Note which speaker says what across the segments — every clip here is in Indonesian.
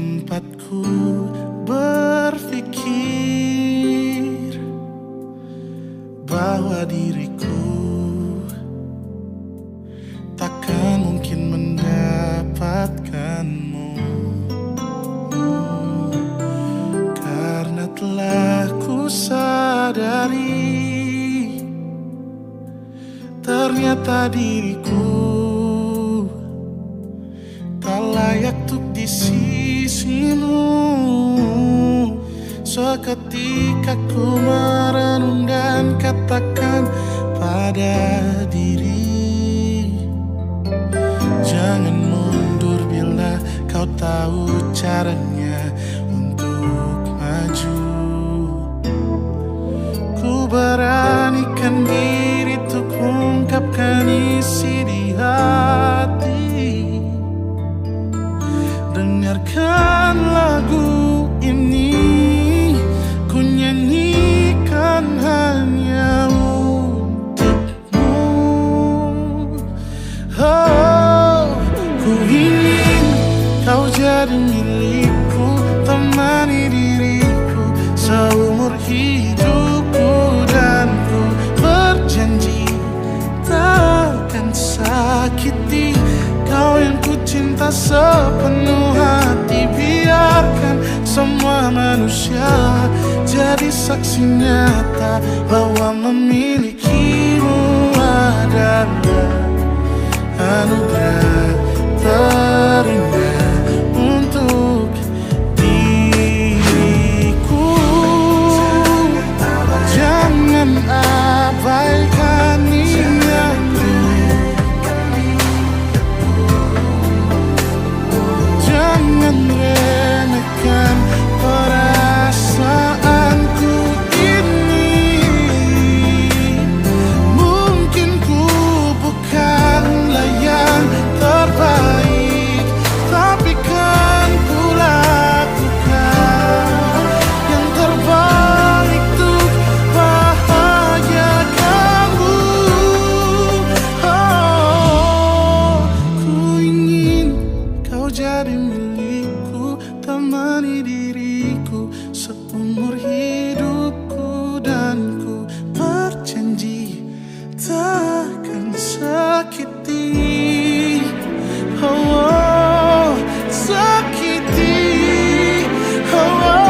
Speaker 1: Sempatku berpikir bahwa diriku takkan mungkin mendapatkanmu, karena telah ku sadari ternyata diriku tak layak untuk di sisimu. Seketika ku merenung dan katakan pada diri, jangan mundur bila kau tahu caranya untuk maju. Ku beranikan diri untuk ungkapkan isi di hati. Dengarkan lagu ini, ku nyanyikan hanya untukmu. Oh, ku ingin kau jadi milikku, temani diriku seumur hidupku, dan ku berjanji takkan sakiti kau yang ku cinta sepenuh hati. Biarkan semua manusia jadi saksi nyata bahwa memilikimu adalah anugerah terindah untuk diriku. Jangan abaikan niatku, jangan remehkan perasaanku ini. Mungkin ku bukanlah yang terbaik, tapi kan ku lakukan yang terbaik untuk bahagiakanmu. Oh, ku ingin kau jadi milikku, temani diriku seumur hidupku, dan ku berjanji takkan sakiti, oh, sakiti, oh.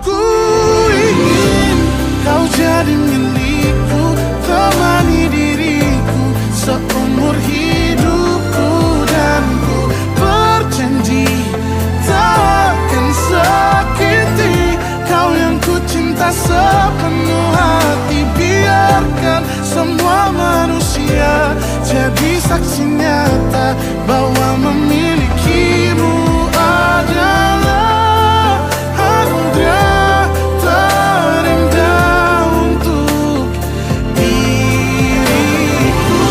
Speaker 1: Ku ingin kau jadi milikku, temani diriku seumur hidupku, dan ku berjanji takkan sakiti kau yang ku cinta sepenuh hati. Biarkan semua manusia jadi saksi nyata bahwa memilikimu adalah anugerah terindah untuk diriku.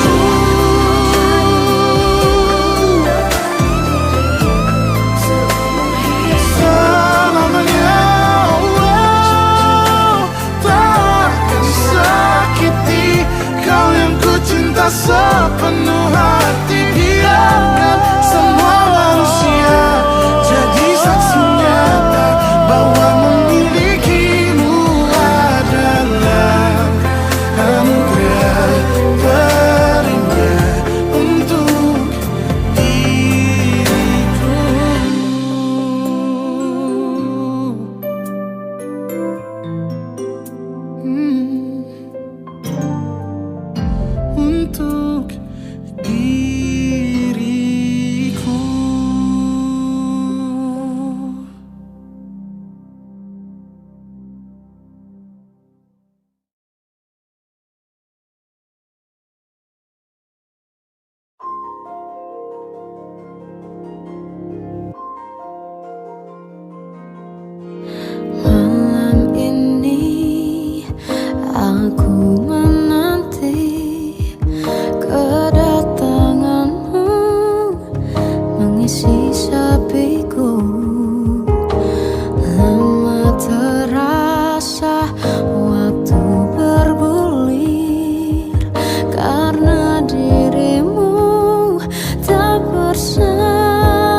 Speaker 1: Selamanya, oh, takkan sakiti kau yang ku cinta sepenuh hati. Biarkan semua manusia jadi saksi nyata bahwa memilikimu adalah anugerah terindah untuk diriku. Untuk diriku.
Speaker 2: Malam ini aku menanti kedatanganmu, mengisi sepiku. Lama terasa waktu bergulir, karena dirimu tak bersama.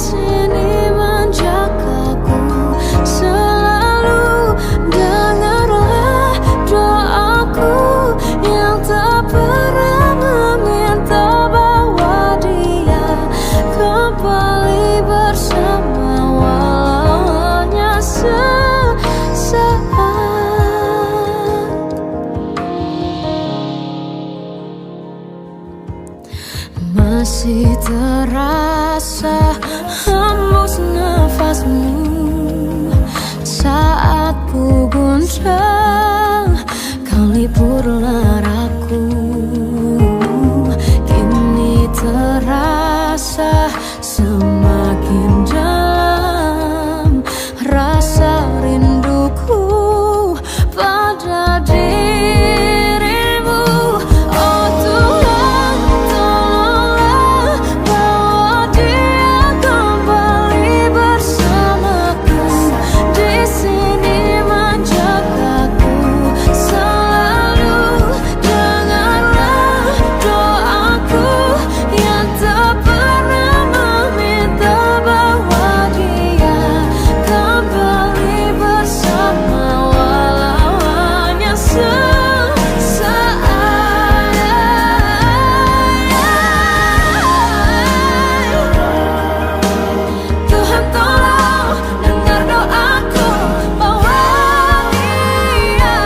Speaker 2: sini menjagaku selalu. Dengarlah doaku yang tak pernah meminta bawa dia kembali bersama walau hanya sesaat. Masih terasa hembus nafasmu saat ku guncang, kau liburlah raku. Kini terasa semakin dalam rasa rinduku pada dirimu. Oh Tuhan, tolonglah bawa dia kembali bersamaku, di sini menjagaku selalu. Dengarlah doaku yang tak pernah meminta bawa dia kembali bersama walau hanya sesaat. Tuhan tolong dengar doaku, bawa dia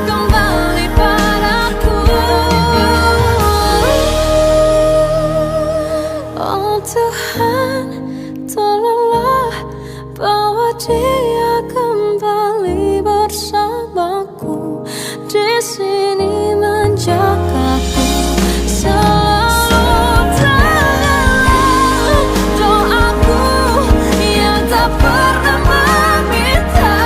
Speaker 2: kembali padaku. Oh Tuhan, tolonglah bawa dia kembali bersamaku, di sini menjagaku selalu. Dengarlah doaku yang tak pernah meminta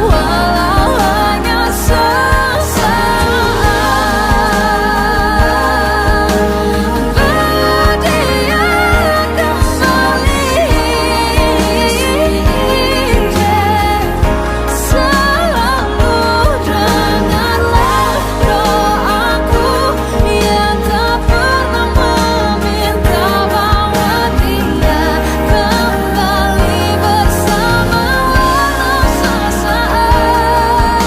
Speaker 2: walau hanya sesaat. Bawa dia kembali selalu. Dengarlah doaku yang tak pernah meminta bawa dia kembali bersama walau sesaat.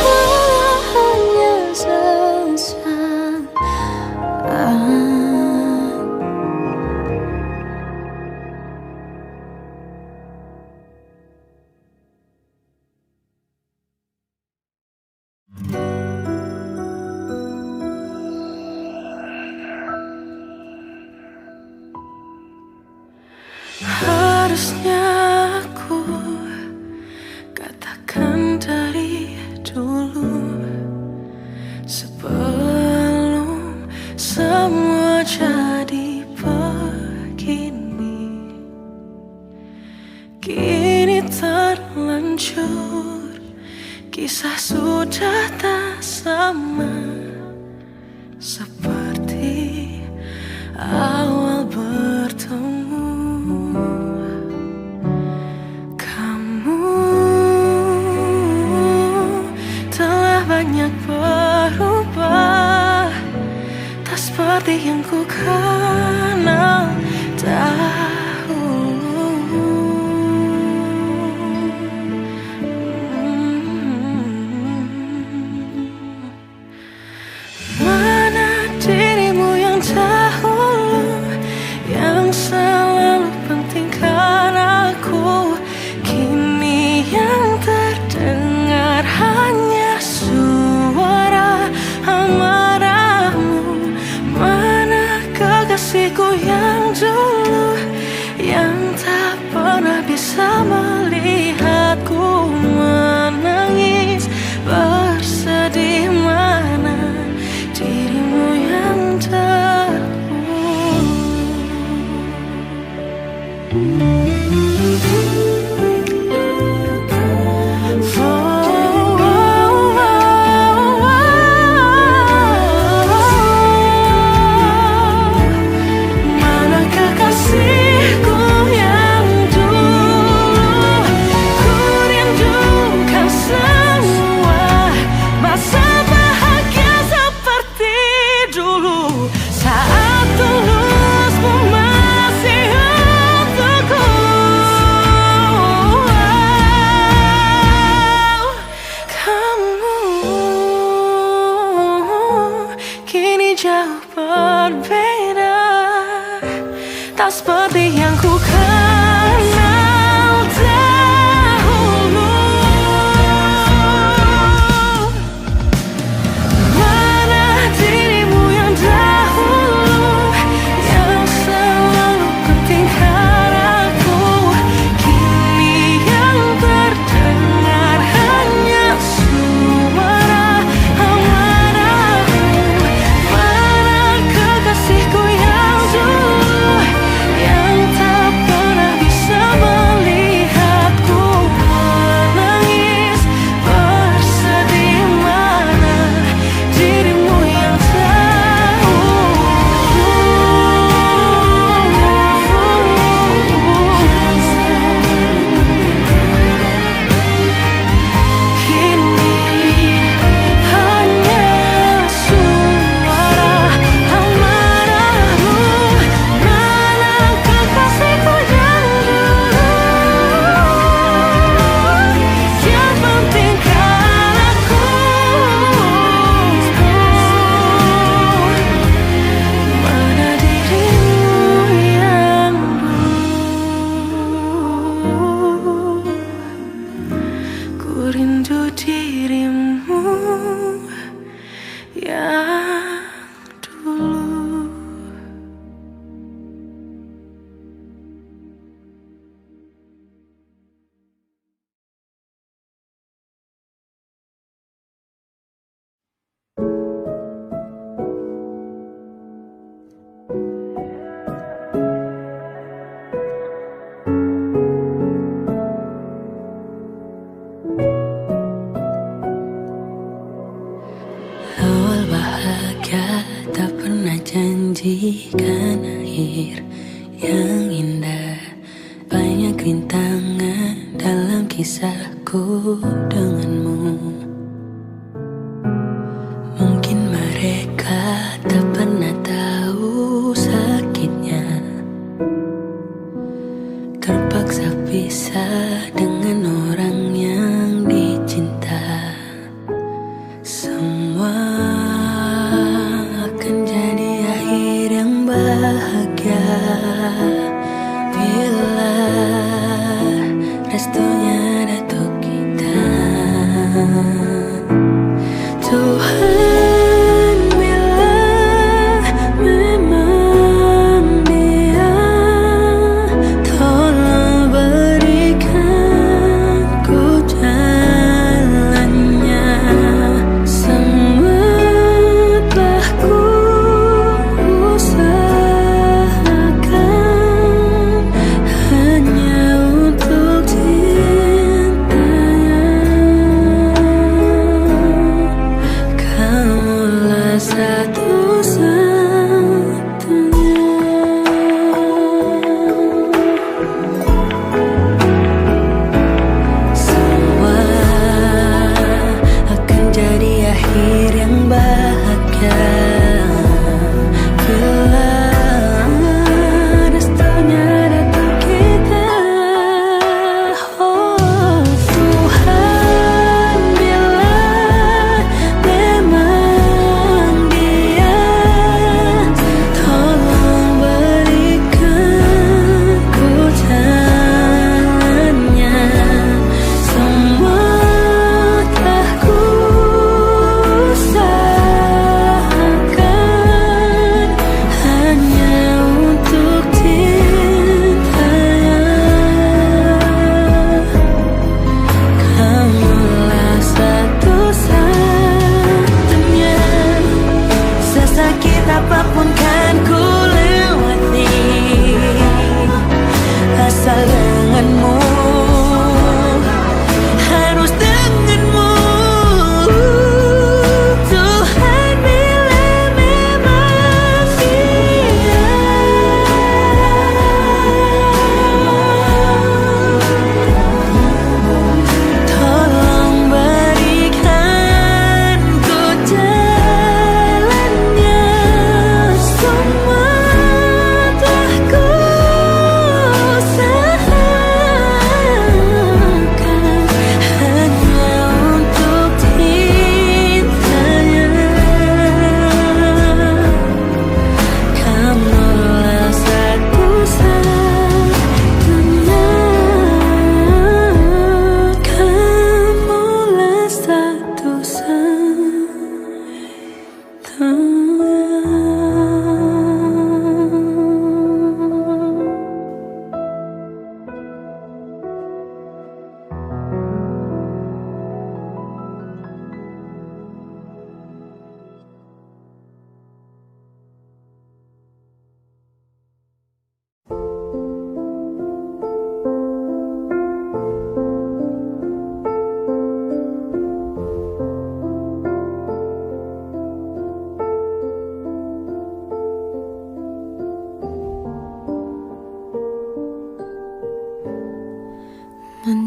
Speaker 2: Walau hanya sesaat. Harusnya aku katakan dari dulu sebelum semua jadi begini. Kini terlanjur, kisah sudah tak sama seperti awal bertemu. Kamu telah banyak berubah, tak seperti yang ku kenal dahulu. Mana dirimu yang dahulu, yang selalu pentingkan aku. Kini yang terdengar hanya suara amarahmu. Mana kekasihku yang dulu, jauh berbeda, tak seperti yang ku kenal dahulu. Mana dirimu yang dahulu, yang selalu pentingkan aku. Kini yang terdengar hanya suara amarahmu. Mana kekasihku yang dulu, yang tak pernah bisa melihatku menangis bersedih. Mana dirimu yang kini hanya suara amarahmu. Mana kekasihku yang dulu, yang pentingkan aku. Mana dirimu yang dulu, ku rindu dirimu yang dulu. Awal bahagia tak pernah janjikan akhir yang indah. Banyak rintangan dalam kisahku denganmu. Mungkin mereka tak pernah tahu sakitnya terpaksa pisah dengan orang yang dicinta. Semua akan jadi akhir yang bahagia bila restunya datuk kita. Tuhan, bila memang dia, tolong berikan ku jalannya. Semua telah ku usahakan hanya untuk cintanya. Kamulah satu-satunya. Semua akan jadi akhir yang bahagia bila restunya datang kita. Oh Tuhan, bila memang dia,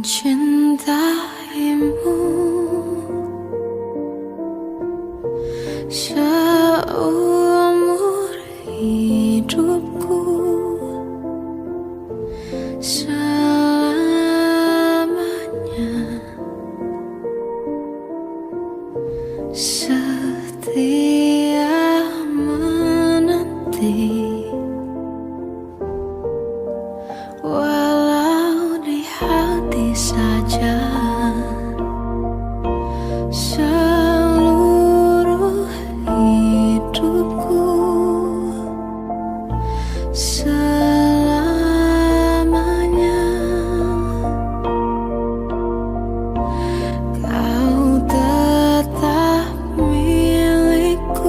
Speaker 2: mencintaimu seumur hidupku, selamanya setia menanti. Walau di hati saja seluruh hidupku, selamanya kau tetap milikku.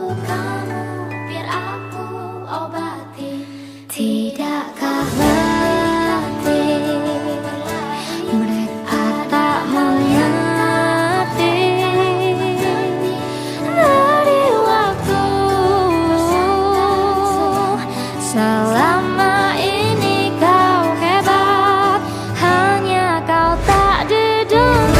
Speaker 3: lukamu, biar aku obati. Tidakkah berarti mereka tak mengerti dari waktu selama ini kau hebat, hanya kau tak didengar.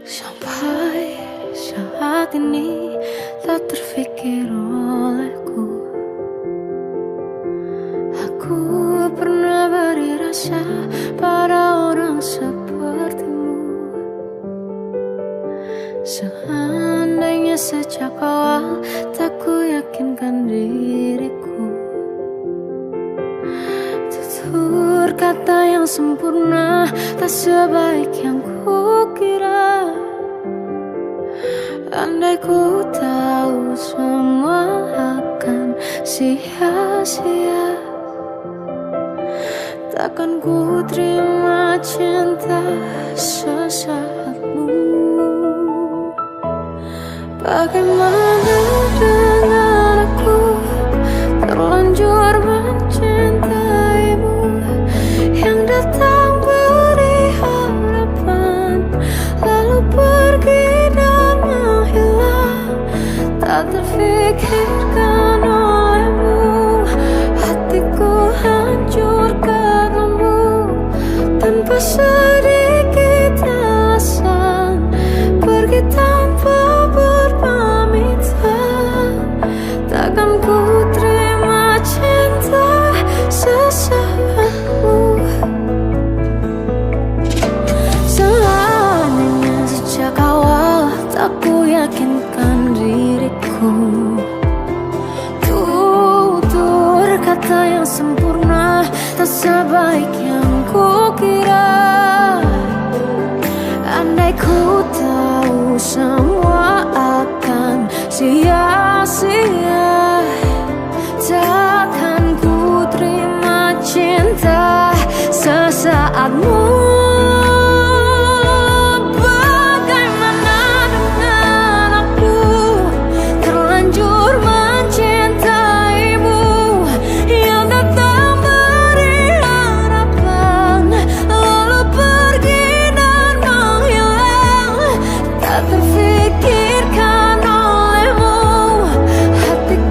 Speaker 2: Sampai saat ini tak terfikir olehku, aku pernah beri rasa pada orang sepertimu. Seandainya sejak awal tak ku yakinkan diriku, tutur kata yang sempurna tak sebaik yang ku kira. Andai ku tahu semua akan sia-sia, takkan ku terima cinta sesaatmu. Bagaimana dengan aku, terlanjur mencintaimu, yang datang beri harapan lalu pergi dan menghilang. Tak terfikirkan olehmu, hatiku hancur karenamu. Tanpa sedikit alasan, pergi tanpa berpamitan. Takkan ku terima cinta sesaatmu. Seandainya sejak awal tak ku yakinkan diriku, tutur kata yang sempurna tak sebaik yang ku kira. Andai ku tahu semua akan sia-sia, takkan ku terima cinta sesaatmu. Terfikirkan olehmu, hatiku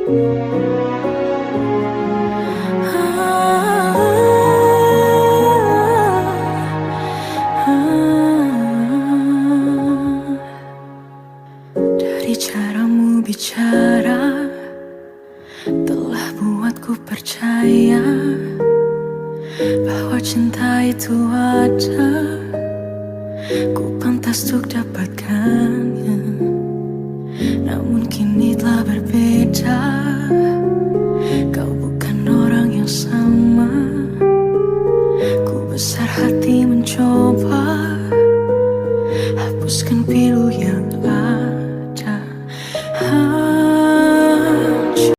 Speaker 2: Dari caramu bicara telah buatku percaya bahwa cinta itu ada, ku pantas untuk dapatkannya. Namun kini telah berbeda.